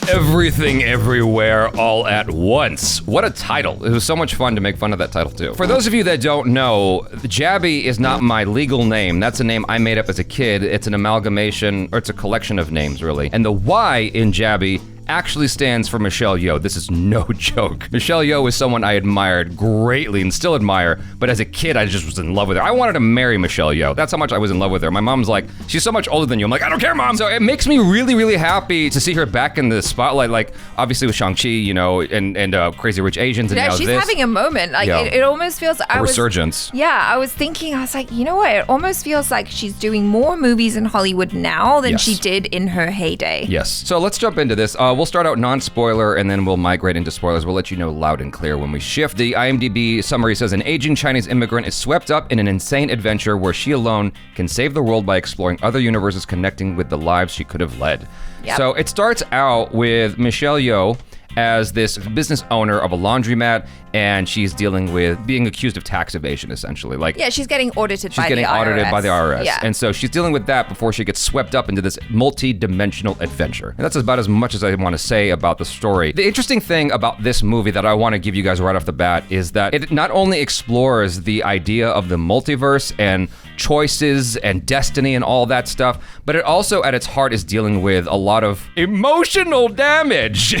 Everything Everywhere All at Once. What a title. It was so much fun to make fun of that title too. For those of you that don't know, Jaby is not my legal name. That's a name I made up as a kid. It's an amalgamation, or it's a collection of names really. And the Y in Jaby actually stands for Michelle Yeoh. This is no joke. Michelle Yeoh is someone I admired greatly and still admire, but as a kid, I just was in love with her. I wanted to marry Michelle Yeoh. That's how much I was in love with her. My mom's like, she's so much older than you. I'm like, I don't care, Mom. So it makes me really, really happy to see her back in the spotlight, like obviously with Shang-Chi, you know, and Crazy Rich Asians, and yeah, now she's this. having a moment. Like it almost feels a resurgence. I was thinking, I was like, you know what? It almost feels like she's doing more movies in Hollywood now than she did in her heyday. Yes. So let's jump into this. We'll start out non-spoiler, and then we'll migrate into spoilers. We'll let you know loud and clear when we shift. The IMDb summary says, an aging Chinese immigrant is swept up in an insane adventure where she alone can save the world by exploring other universes connecting with the lives she could have led. Yep. So it starts out with Michelle Yeoh as this business owner of a laundromat, and she's dealing with being accused of tax evasion, essentially. Like, yeah, she's getting audited by the IRS. She's getting audited by the IRS. Yeah. And so she's dealing with that before she gets swept up into this multi-dimensional adventure. And that's about as much as I want to say about the story. The interesting thing about this movie that I want to give you guys right off the bat is that it not only explores the idea of the multiverse and choices and destiny and all that stuff, but it also at its heart is dealing with a lot of emotional damage in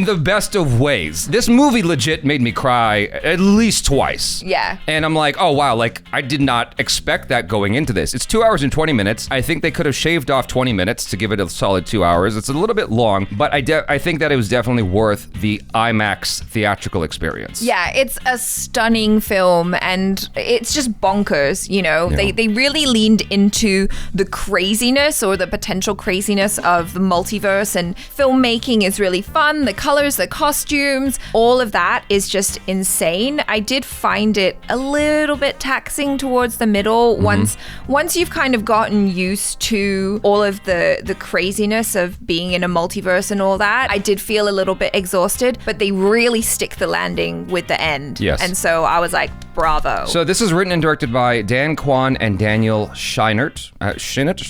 the best of ways. This movie legit made me cry at least twice. Yeah. And I'm like, oh wow, like I did not expect that going into this. It's 2 hours and 20 minutes. I think they could have shaved off 20 minutes to give it a solid 2 hours. It's a little bit long, but I think that it was definitely worth the IMAX theatrical experience. Yeah, it's a stunning film, and it's just bonkers, you know. Yeah. They really leaned into the craziness or the potential craziness of the multiverse, and filmmaking is really fun. The colors, the costumes, all of that is just insane. I did find it a little bit taxing towards the middle. Once you've kind of gotten used to all of the craziness of being in a multiverse and all that, I did feel a little bit exhausted, but they really stick the landing with the end. Yes. And so I was like, bravo. So this is written and directed by Kwan and Daniel Scheinert. Scheinert?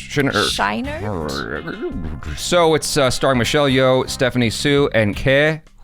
So it's starring Michelle Yeoh, Stephanie Su, and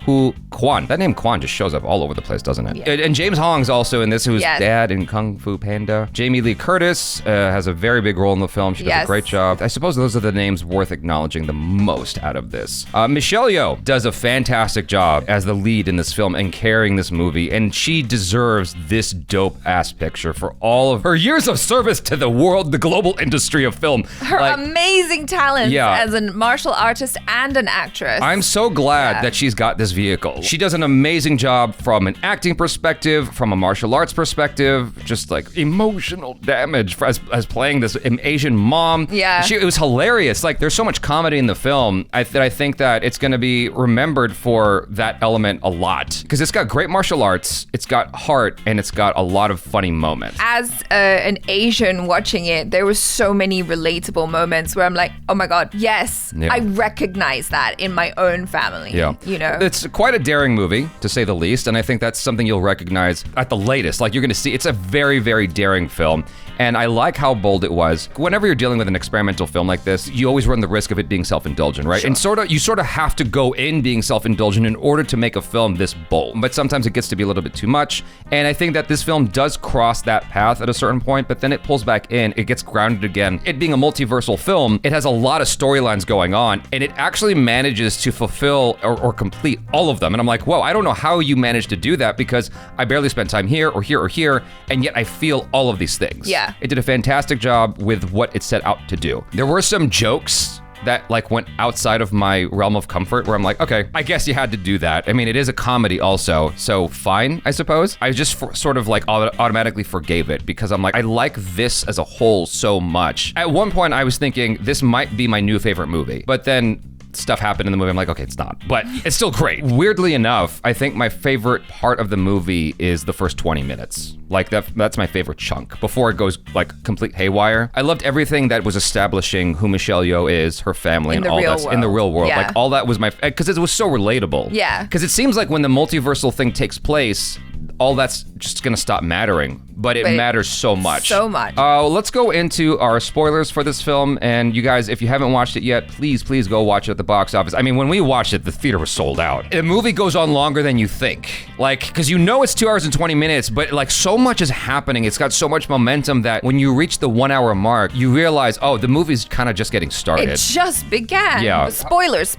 Hui Quan. That name Quan just shows up all over the place, doesn't it? Yeah. And James Hong's also in this, who's dad in Kung Fu Panda. Jamie Lee Curtis has a very big role in the film. She does a great job. I suppose those are the names worth acknowledging the most out of this. Michelle Yeoh does a fantastic job as the lead in this film and carrying this movie, and she deserves this dope-ass picture for all of her years of service to the world, the global industry of film. Her amazing talent as a martial artist and an actress. I'm so glad that she's got this vehicle. She does an amazing job from an acting perspective, from a martial arts perspective, just like emotional damage as playing this Asian mom. Yeah. It was hilarious. Like, there's so much comedy in the film that I think that it's going to be remembered for that element a lot, because it's got great martial arts, it's got heart, and it's got a lot of funny moments. As an Asian watching it, there were so many relatable moments where I'm like, oh my God, yes, I recognize that in my own family. Yeah. You know? It's quite a daring movie, to say the least, and I think that's something you'll recognize at the latest. Like, you're going to see, it's a very, very daring film, and I like how bold it was. Whenever you're dealing with an experimental film like this, you always run the risk of it being self-indulgent, right? Sure. And you sort of have to go in being self-indulgent in order to make a film this bold. But sometimes it gets to be a little bit too much, and I think that this film does cross that path at a certain point, but then it pulls back in, it gets grounded again. It being a multiversal film, it has a lot of storylines going on, and it actually manages to fulfill or complete all of them. And I'm like, whoa, I don't know how you managed to do that, because I barely spent time here or here or here, and yet I feel all of these things. Yeah. It did a fantastic job with what it set out to do. There were some jokes that like went outside of my realm of comfort, where I'm like, okay, I guess you had to do that. I mean, it is a comedy also, so fine, I suppose. I just sort of like automatically forgave it, because I'm like, I like this as a whole so much. At one point I was thinking this might be my new favorite movie, but then stuff happened in the movie. I'm like, okay, it's not, but it's still great. Weirdly enough, I think my favorite part of the movie is the first 20 minutes. Like that's my favorite chunk before it goes like complete haywire. I loved everything that was establishing who Michelle Yeoh is, her family, and all that in the real world. Yeah. Like all that was because it was so relatable. Yeah. Because it seems like when the multiversal thing takes place, all that's just gonna stop mattering. But it matters so much. So much. Let's go into our spoilers for this film. And you guys, if you haven't watched it yet, please go watch it at the box office. I mean, when we watched it, the theater was sold out. The movie goes on longer than you think. Like, because you know it's 2 hours and 20 minutes, but like so much is happening. It's got so much momentum that when you reach the 1 hour mark, you realize, oh, the movie's kind of just getting started. It just began. Yeah. Spoilers,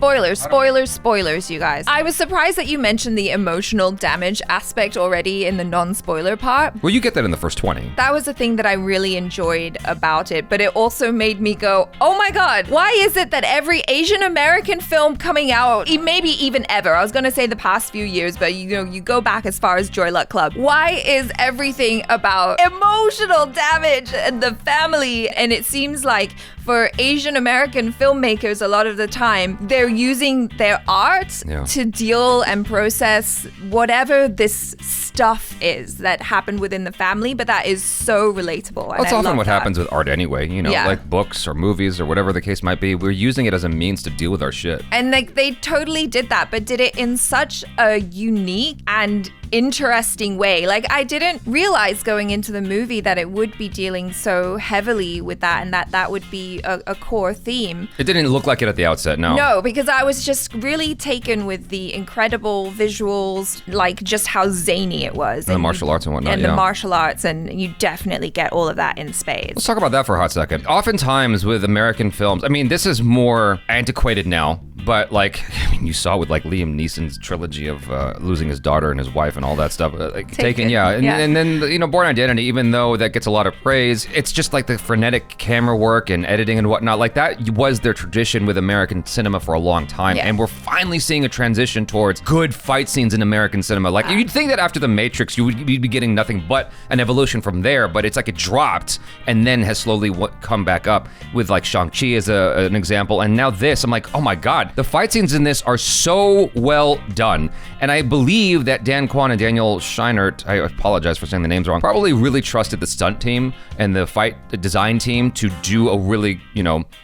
you guys. I was surprised that you mentioned the emotional damage aspect already in the non-spoiler part. Well, you get that in the first 20. That was the thing that I really enjoyed about it, but it also made me go, oh my God, why is it that every Asian American film coming out, maybe even ever, I was gonna say the past few years, but you go back as far as Joy Luck Club, why is everything about emotional damage and the family? And it seems like for Asian American filmmakers, a lot of the time, they're using their art to deal and process whatever this stuff is that happened within the family, but that is so relatable. That's often what happens with art anyway, like books or movies or whatever the case might be. We're using it as a means to deal with our shit. And like they totally did that, but did it in such a unique and interesting way. Like I didn't realize going into the movie that it would be dealing so heavily with that and that would be a core theme. It didn't look like it at the outset, no. No, because I was just really taken with the incredible visuals, like just how zany it was. And the martial arts and whatnot, and the martial arts, and you definitely get all of that in spades. Let's talk about that for a hot second. Oftentimes with American films, I mean, this is more antiquated now, but like, I mean, you saw with like Liam Neeson's trilogy of losing his daughter and his wife and all that stuff. Taken. And then, Born Identity, even though that gets a lot of praise, it's just like the frenetic camera work and editing and whatnot. Like that was their tradition with American cinema for a long time. And we're finally seeing a transition towards good fight scenes in American cinema. Like you'd think that after The Matrix, you'd be getting nothing but an evolution from there, but it's like it dropped and then has slowly come back up with like Shang-Chi as an example. And now this, I'm like, oh my God, the fight scenes in this are so well done. And I believe that Kwan and Daniel Scheinert, I apologize for saying the names wrong, probably really trusted the stunt team and the design team to do a really,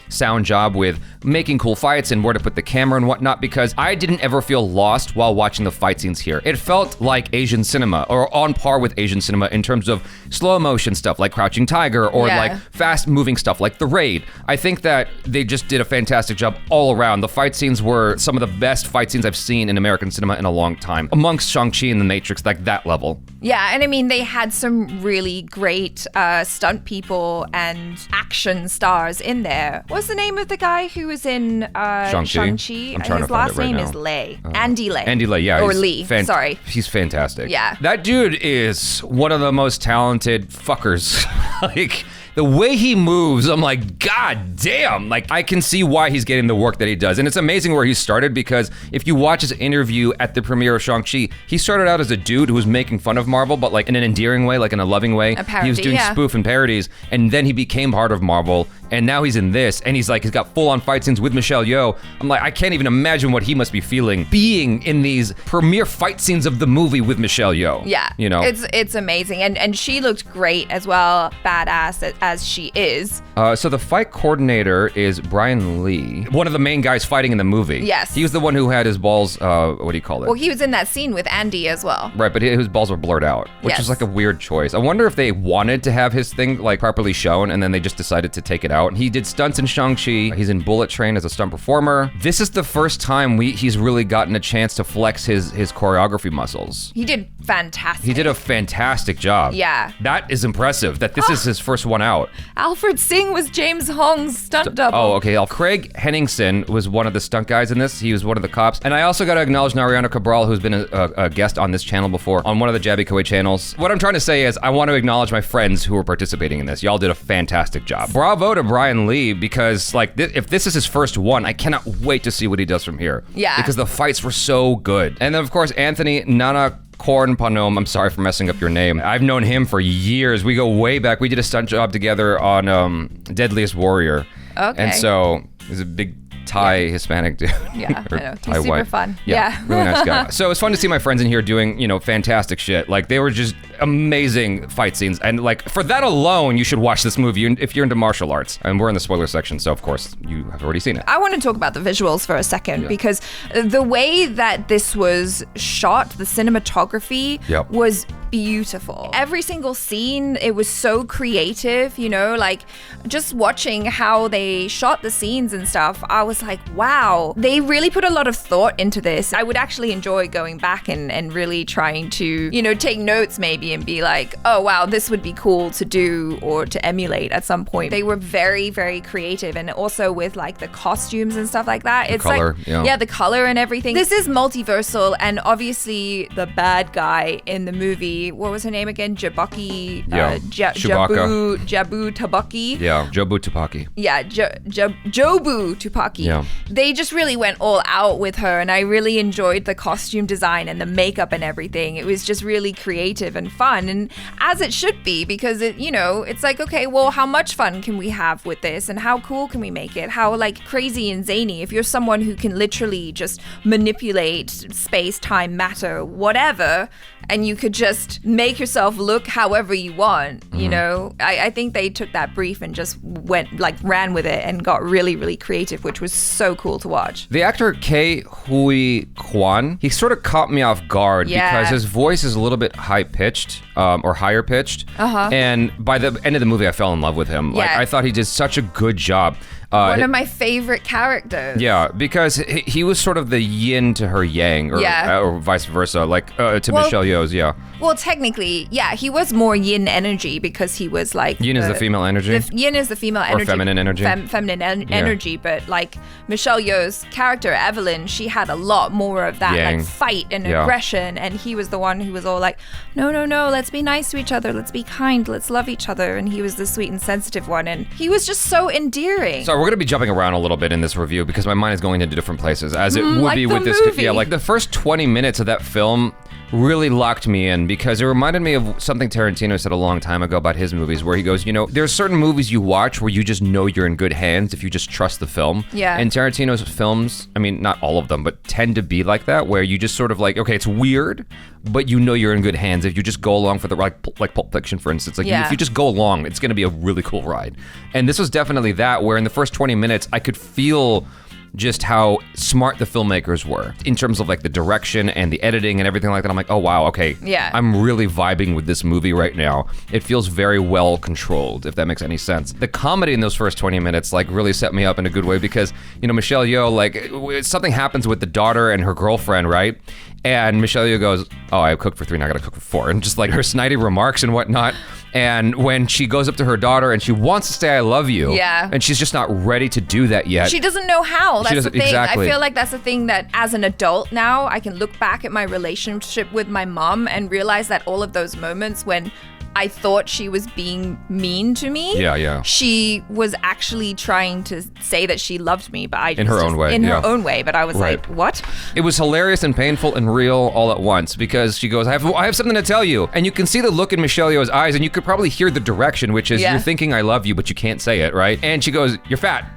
sound job with making cool fights and where to put the camera and whatnot, because I didn't ever feel lost while watching the fight scenes here. It felt like Asian cinema, or on par with Asian cinema in terms of slow motion stuff like Crouching Tiger, or like fast moving stuff like The Raid. I think that they just did a fantastic job all around. The fight scenes were some of the best fight scenes I've seen in American cinema in a long time, amongst Shang-Chi and The Matrix, like that level. Yeah, and I mean, they had some really great stunt people and action stars in there. What's the name of the guy who was in Shang-Chi? His last name is Lei. Andy Lei. Andy Lei, yeah. Or Lee, sorry. He's fantastic. Yeah. That dude is one of the most talented fuckers. Like, the way he moves, I'm like, God damn. Like, I can see why he's getting the work that he does. And it's amazing where he started, because if you watch his interview at the premiere of Shang-Chi, he started out as a dude who was making fun of Marvel, but like in an endearing way, like in a loving way. A parody, he was doing spoof and parodies, and then he became part of Marvel, and now he's in this, and he's got full-on fight scenes with Michelle Yeoh. I'm like, I can't even imagine what he must be feeling being in these premiere fight scenes of the movie with Michelle Yeoh. Yeah. It's amazing. And she looked great as well, badass as she is. So the fight coordinator is Brian Lee, one of the main guys fighting in the movie. Yes. He was the one who had his balls, what do you call it? Well, he was in that scene with Andy as well. Right, but his balls were blurred out, which is like a weird choice. I wonder if they wanted to have his thing like properly shown, and then they just decided to take it out. He did stunts in Shang-Chi. He's in Bullet Train as a stunt performer. This is the first time he's really gotten a chance to flex his choreography muscles. He did fantastic. He did a fantastic job. Yeah. That is impressive, that this is his first one out. Alfred Singh was James Hong's stunt double. Oh, okay. Craig Henningsen was one of the stunt guys in this. He was one of the cops. And I also got to acknowledge Nariana Cabral, who's been a guest on this channel before, on one of the Jaby Koay channels. What I'm trying to say is I want to acknowledge my friends who were participating in this. Y'all did a fantastic job. Bravo to Brian Lee, because if this is his first one, I cannot wait to see what he does from here. Yeah. Because the fights were so good. And then, of course, Anthony Nana Panom, I'm sorry for messing up your name. I've known him for years. We go way back. We did a stunt job together on Deadliest Warrior. Okay. And so he's a big Thai Hispanic dude. Yeah, I know. Thai He's super white. fun. Yeah, really nice guy. So it's fun to see my friends in here doing, fantastic shit. Like, they were just amazing fight scenes. And like for that alone, you should watch this movie if you're into martial arts. And we're in the spoiler section, so of course you have already seen it. I want to talk about the visuals for a second because the way that this was shot, the cinematography was beautiful. Every single scene, it was so creative, you know, like just watching how they shot the scenes and stuff, I was like, wow, they really put a lot of thought into this. I would actually enjoy going back and really trying to, you know, take notes maybe and be like, oh wow, this would be cool to do or to emulate at some point. They were very, very creative, and also with like the costumes and stuff like that. It's color, like, the color and everything. This is multiversal, and obviously the bad guy in the movie, what was her name again? Jabuki, Chewbacca. Jabu Tabaki. Yeah, Jobu Tupaki. Yeah, Jobu Tupaki. Yeah. They just really went all out with her, and I really enjoyed the costume design and the makeup and everything. It was just really creative and fun, and as it should be, because it, you know, it's like, okay, well, how much fun can we have with this, and how cool can we make it? How like crazy and zany? If you're someone who can literally just manipulate space, time, matter, whatever, and you could just make yourself look however you want, you know? I think they took that brief and just ran with it and got really, really creative, which was so cool to watch. The actor Hui Quan, he sort of caught me off guard because his voice is a little bit high-pitched or higher-pitched. And by the end of the movie, I fell in love with him. Like, I thought he did such a good job. One of my favorite characters. Yeah, because he was sort of the yin to her yang, or vice versa, like to Michelle Yeoh's, Well, technically, he was more yin energy because he was like... Yin is the female energy? Yin is the female energy. Or feminine energy? Feminine energy, but like Michelle Yeoh's character, Evelyn, she had a lot more of that yang. Like fight and aggression, and he was the one who was all like, no, let's be nice to each other, let's be kind, let's love each other, and he was the sweet and sensitive one, and he was just so endearing. So we're going to be jumping around a little bit in this review because my mind is going into different places, as it would like be with this movie. Yeah, like the first 20 minutes of that film really locked me in because it reminded me of something Tarantino said a long time ago about his movies, where he goes, you know, there's certain movies you watch where you just know you're in good hands if you just trust the film. Yeah. And Tarantino's films, I mean, not all of them, but tend to be like that, where you just sort of like, okay, it's weird, but you know you're in good hands if you just go along for the, like Pulp Fiction, for instance. Like, if you just go along, it's going to be a really cool ride. And this was definitely that, where in the first 20 minutes, I could feel just how smart the filmmakers were in terms of like the direction and the editing and everything like that. I'm like, oh wow, okay. Yeah. I'm really vibing with this movie right now. It feels very well controlled, if that makes any sense. The comedy in those first 20 minutes like really set me up in a good way because, you know, Michelle Yeoh, like something happens with the daughter and her girlfriend, right? And Michelle Yeoh goes, oh, I cooked for 3, now I gotta cook for 4. And just like her snidey remarks and whatnot. And when she goes up to her daughter and she wants to say, I love you. Yeah. And she's just not ready to do that yet. She doesn't know how. That's the thing. Exactly. I feel like that's the thing that as an adult now, I can look back at my relationship with my mom and realize that all of those moments when I thought she was being mean to me. Yeah. She was actually trying to say that she loved me, but I just... In her own way. In her own way, but I was like, what? It was hilarious and painful and real all at once because she goes, I have something to tell you. And you can see the look in Michelle Yeoh's eyes and you could probably hear the direction, which is you're thinking I love you, but you can't say it, right? And she goes, you're fat.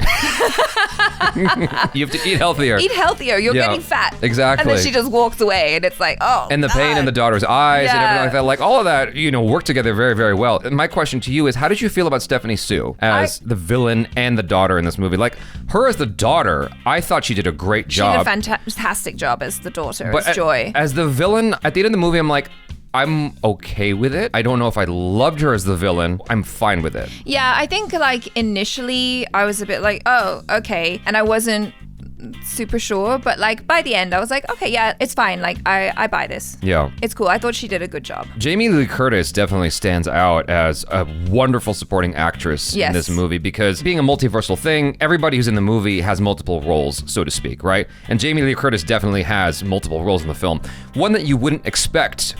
You have to eat healthier. Eat healthier. You're getting fat. Exactly. And then she just walks away and it's like, oh, and the pain in the daughter's eyes and everything like that. Like all of that, you know, worked together very, very well. And my question to you is, how did you feel about Stephanie Sue as the villain and the daughter in this movie? Like her as the daughter, I thought she did a great job. She did a fantastic job as the daughter, but as Joy. As the villain, at the end of the movie, I'm like, I'm okay with it. I don't know if I loved her as the villain. I'm fine with it. Yeah, I think like initially I was a bit like, oh, okay. And I wasn't super sure, but like by the end I was like, okay, yeah, it's fine. Like I buy this. Yeah. It's cool. I thought she did a good job. Jamie Lee Curtis definitely stands out as a wonderful supporting actress in this movie because being a multiversal thing, everybody who's in the movie has multiple roles, so to speak, right? And Jamie Lee Curtis definitely has multiple roles in the film. One that you wouldn't expect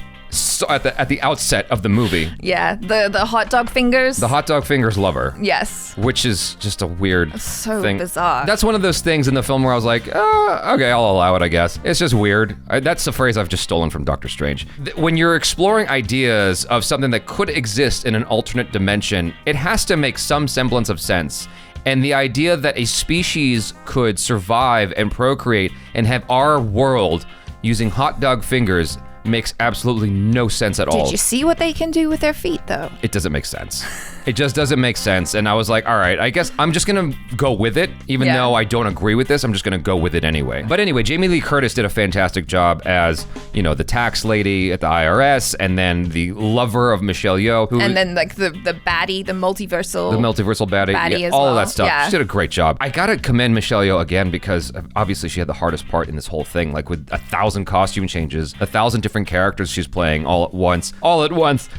at the outset of the movie. Yeah, the hot dog fingers. The hot dog fingers lover. Yes. Which is just a weird thing. Bizarre. That's one of those things in the film where I was like, okay, I'll allow it, I guess. It's just weird. That's a phrase I've just stolen from Doctor Strange. When you're exploring ideas of something that could exist in an alternate dimension, it has to make some semblance of sense. And the idea that a species could survive and procreate and have our world using hot dog fingers makes absolutely no sense at all. Did you see what they can do with their feet, though? It doesn't make sense. It just doesn't make sense. And I was like, all right, I guess I'm just going to go with it. Even though I don't agree with this, I'm just going to go with it anyway. But anyway, Jamie Lee Curtis did a fantastic job as, you know, the tax lady at the IRS, and then the lover of Michelle Yeoh. And then like the baddie, the multiversal baddie as all well. of that stuff. Yeah. She did a great job. I got to commend Michelle Yeoh again, because obviously she had the hardest part in this whole thing, like with 1,000 costume changes, 1,000 different characters she's playing all at once.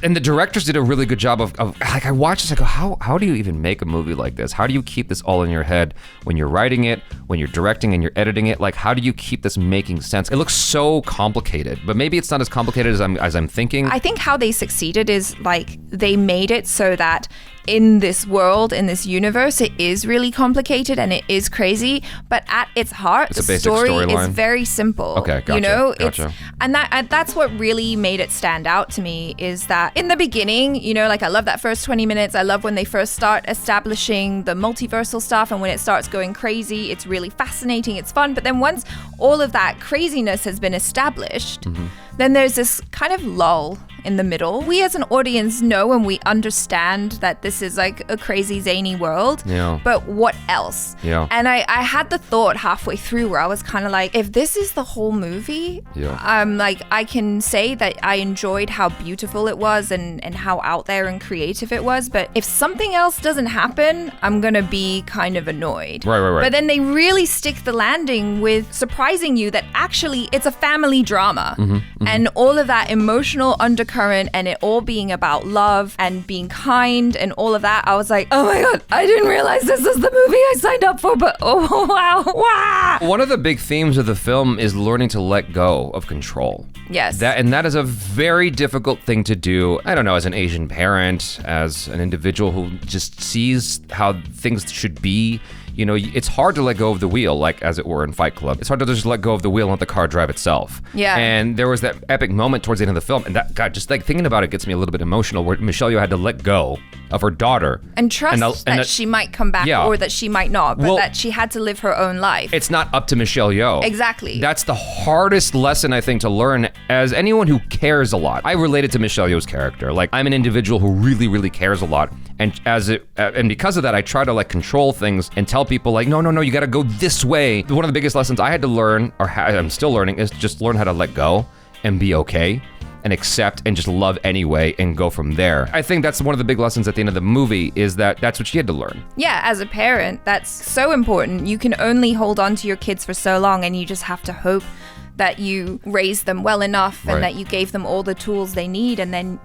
And the directors did a really good job of like, I watched this, I go, how do you even make a movie like this? How do you keep this all in your head when you're writing it, when you're directing and you're editing it? Like, how do you keep this making sense? It looks so complicated, but maybe it's not as complicated as I'm thinking. I think how they succeeded is like they made it so that in this world, in this universe, it is really complicated and it is crazy, but at its heart, the story is very simple. Okay, gotcha. You know, gotcha. And that's what really made it stand out to me, is that in the beginning, you know, like I love that first 20 minutes. I love when they first start establishing the multiversal stuff, and when it starts going crazy, it's really fascinating, it's fun. But then once all of that craziness has been established, then there's this kind of lull in the middle. We as an audience know and we understand that this is like a crazy zany world, but what else? And I had the thought halfway through where I was kind of like, if this is the whole movie, like I can say that I enjoyed how beautiful it was and how out there and creative it was, but if something else doesn't happen, I'm gonna be kind of annoyed. Right. But then they really stick the landing with surprising you that actually it's a family drama, and all of that emotional undercurrent and it all being about love and being kind and all of that. I was like, oh my God, I didn't realize this is the movie I signed up for, but oh wow. One of the big themes of the film is learning to let go of control. Yes. That is a very difficult thing to do. I don't know, as an Asian parent, as an individual who just sees how things should be. You know, it's hard to let go of the wheel, like as it were in Fight Club. It's hard to just let go of the wheel and let the car drive itself. Yeah. And there was that epic moment towards the end of the film, and that, God, just like thinking about it gets me a little bit emotional, where Michelle Yeoh had to let go of her daughter. And trust that she might come back or that she might not, but that she had to live her own life. It's not up to Michelle Yeoh. Exactly. That's the hardest lesson, I think, to learn as anyone who cares a lot. I related to Michelle Yeoh's character. Like, I'm an individual who really, really cares a lot. And because of that, I try to like control things and tell people like, no, you gotta go this way. One of the biggest lessons I had to learn, or I'm still learning, is just learn how to let go and be okay and accept and just love anyway and go from there. I think that's one of the big lessons at the end of the movie, is that that's what she had to learn. Yeah, as a parent, that's so important. You can only hold on to your kids for so long, and you just have to hope that you raised them well enough and that you gave them all the tools they need, and then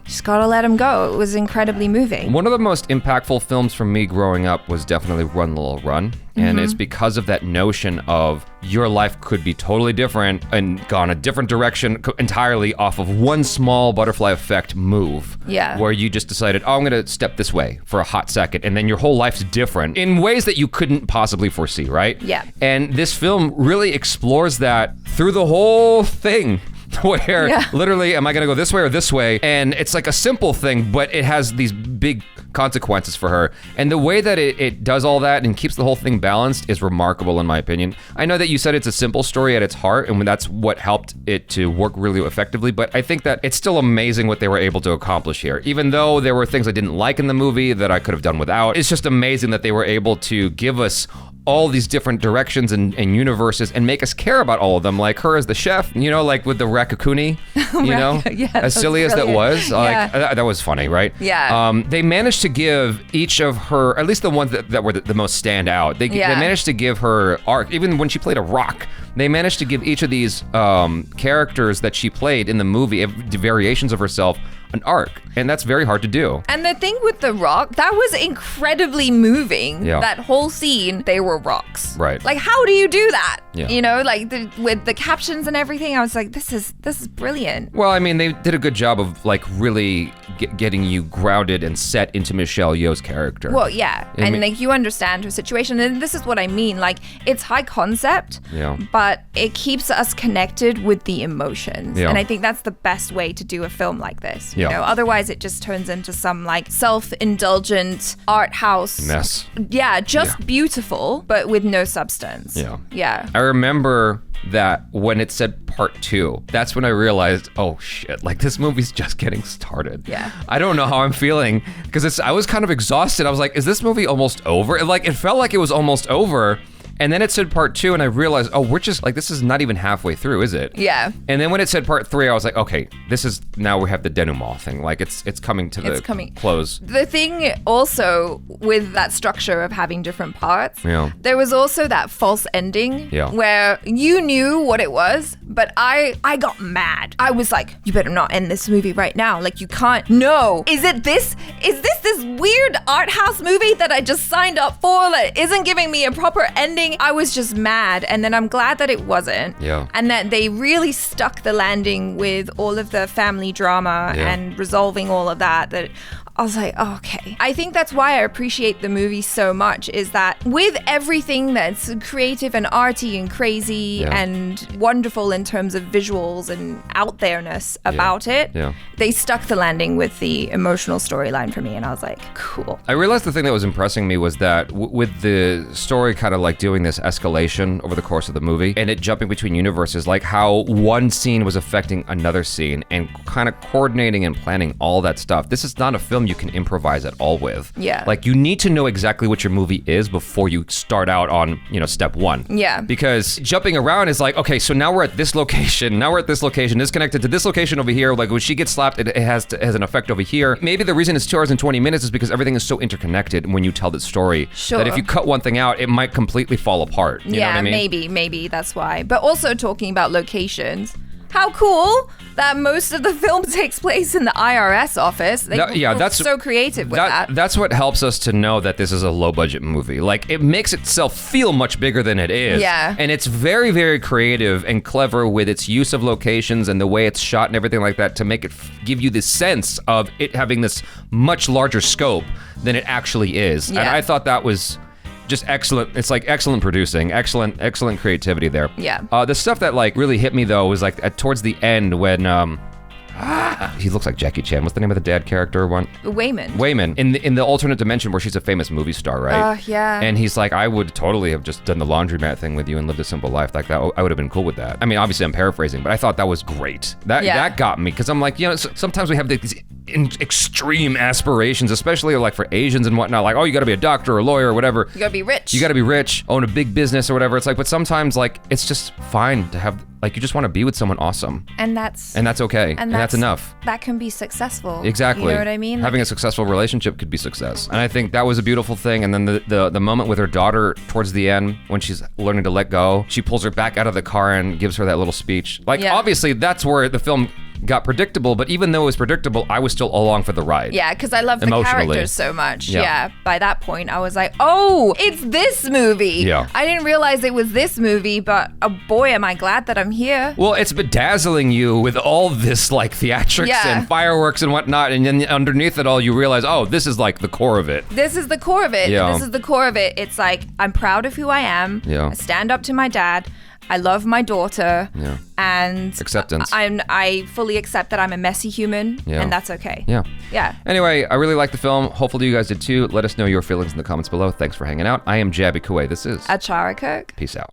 just gotta let them go. It was incredibly moving. One of the most impactful films for me growing up was definitely Run Little Run. And it's because of that notion of your life could be totally different and gone a different direction entirely off of one small butterfly effect move. Yeah. Where you just decided, oh, I'm gonna step this way for a hot second, and then your whole life's different in ways that you couldn't possibly foresee, right? Yeah. And this film really explores that through the whole thing. Where literally, am I gonna go this way or this way? And it's like a simple thing, but it has these big consequences for her. And the way that it does all that and keeps the whole thing balanced is remarkable, in my opinion. I know that you said it's a simple story at its heart, and that's what helped it to work really effectively, but I think that it's still amazing what they were able to accomplish here. Even though there were things I didn't like in the movie that I could have done without, it's just amazing that they were able to give us all these different directions and universes and make us care about all of them. Like her as the chef, you know, like with the raccoonie, you know, as silly as that was, like that was funny, right? Yeah. They managed to give each of her, at least the ones that were the most stand out, they managed to give her arc, even when she played a rock. They managed to give each of these characters that she played in the movie, variations of herself, an arc, and that's very hard to do. And the thing with the rock, that was incredibly moving. That whole scene, they were rocks. Right. Like, how do you do that? Yeah. You know, like with the captions and everything, I was like, this is brilliant. Well, I mean, they did a good job of like really getting you grounded and set into Michelle Yeoh's character. Well, yeah, and like you understand her situation, and this is what I mean. Like, it's high concept, but it keeps us connected with the emotions, and I think that's the best way to do a film like this. You know, otherwise it just turns into some like self-indulgent art house mess. Yeah, just beautiful, but with no substance. Yeah. I remember that when it said part 2, that's when I realized, oh shit, like this movie's just getting started. Yeah. I don't know how I'm feeling because I was kind of exhausted. I was like, is this movie almost over? And like, it felt like it was almost over. And then it said part 2 and I realized, oh, we're just like, this is not even halfway through, is it? Yeah. And then when it said part 3, I was like, okay, this is, now we have the denouement thing. Like it's coming to the close. The thing also with that structure of having different parts, there was also that false ending where you knew what it was, but I got mad. I was like, you better not end this movie right now. Like you can't, no. Is this weird art house movie that I just signed up for that isn't giving me a proper ending? I was just mad, and then I'm glad that it wasn't. Yeah. And that they really stuck the landing with all of the family drama and resolving all of that. That I was like, oh, okay. I think that's why I appreciate the movie so much, is that with everything that's creative and arty and crazy and wonderful in terms of visuals and out there-ness about it, they stuck the landing with the emotional storyline for me, and I was like, cool. I realized the thing that was impressing me was that with the story kind of like doing this escalation over the course of the movie and it jumping between universes, like how one scene was affecting another scene and kind of coordinating and planning all that stuff. This is not a film you can improvise at all with. Yeah. Like you need to know exactly what your movie is before you start out on, step 1. Yeah. Because jumping around is like, okay, so now we're at this location, this is connected to this location over here. Like when she gets slapped, it has an effect over here. Maybe the reason it's 2 hours and 20 minutes is because everything is so interconnected when you tell the story that if you cut one thing out, it might completely fall apart. You know what I mean? Maybe that's why. But also talking about locations, how cool that most of the film takes place in the IRS office. That's so creative with that. That's what helps us to know that this is a low-budget movie. Like, it makes itself feel much bigger than it is. Yeah. And it's very, very creative and clever with its use of locations and the way it's shot and everything like that to make it give you this sense of it having this much larger scope than it actually is. Yeah. And I thought that was just excellent. It's like excellent producing, excellent creativity there. Yeah. The stuff that like really hit me though was like towards the end when he looks like Jackie Chan. What's the name of the dad character one? Wayman. In the alternate dimension where she's a famous movie star, right? Yeah. And he's like, I would totally have just done the laundromat thing with you and lived a simple life like that. I would have been cool with that. I mean, obviously I'm paraphrasing, but I thought that was great. That got me because I'm like, sometimes we have these extreme aspirations, especially like for Asians and whatnot. Like, oh, you got to be a doctor or a lawyer or whatever. You got to be rich. Own a big business or whatever. It's like, but sometimes like it's just fine to have like you just want to be with someone awesome. And that's okay. And that's enough. That can be successful. Exactly. You know what I mean? Having a successful relationship could be success. And I think that was a beautiful thing. And then the moment with her daughter towards the end when she's learning to let go, she pulls her back out of the car and gives her that little speech. Like, obviously that's where the film got predictable, but even though it was predictable, I was still along for the ride. Yeah, because I love the characters so much. Yeah. By that point, I was like, oh, it's this movie. Yeah. I didn't realize it was this movie, but oh boy, am I glad that I'm here. Well, it's bedazzling you with all this like theatrics and fireworks and whatnot, and then underneath it all, you realize, oh, this is like the core of it. This is the core of it. Yeah. This is the core of it. It's like, I'm proud of who I am. Yeah. I stand up to my dad. I love my daughter, and acceptance. I fully accept that I'm a messy human, and that's okay. Yeah. Anyway, I really like the film. Hopefully you guys did too. Let us know your feelings in the comments below. Thanks for hanging out. I am Jaby Koay. This is ACHARA KIRK. Peace out.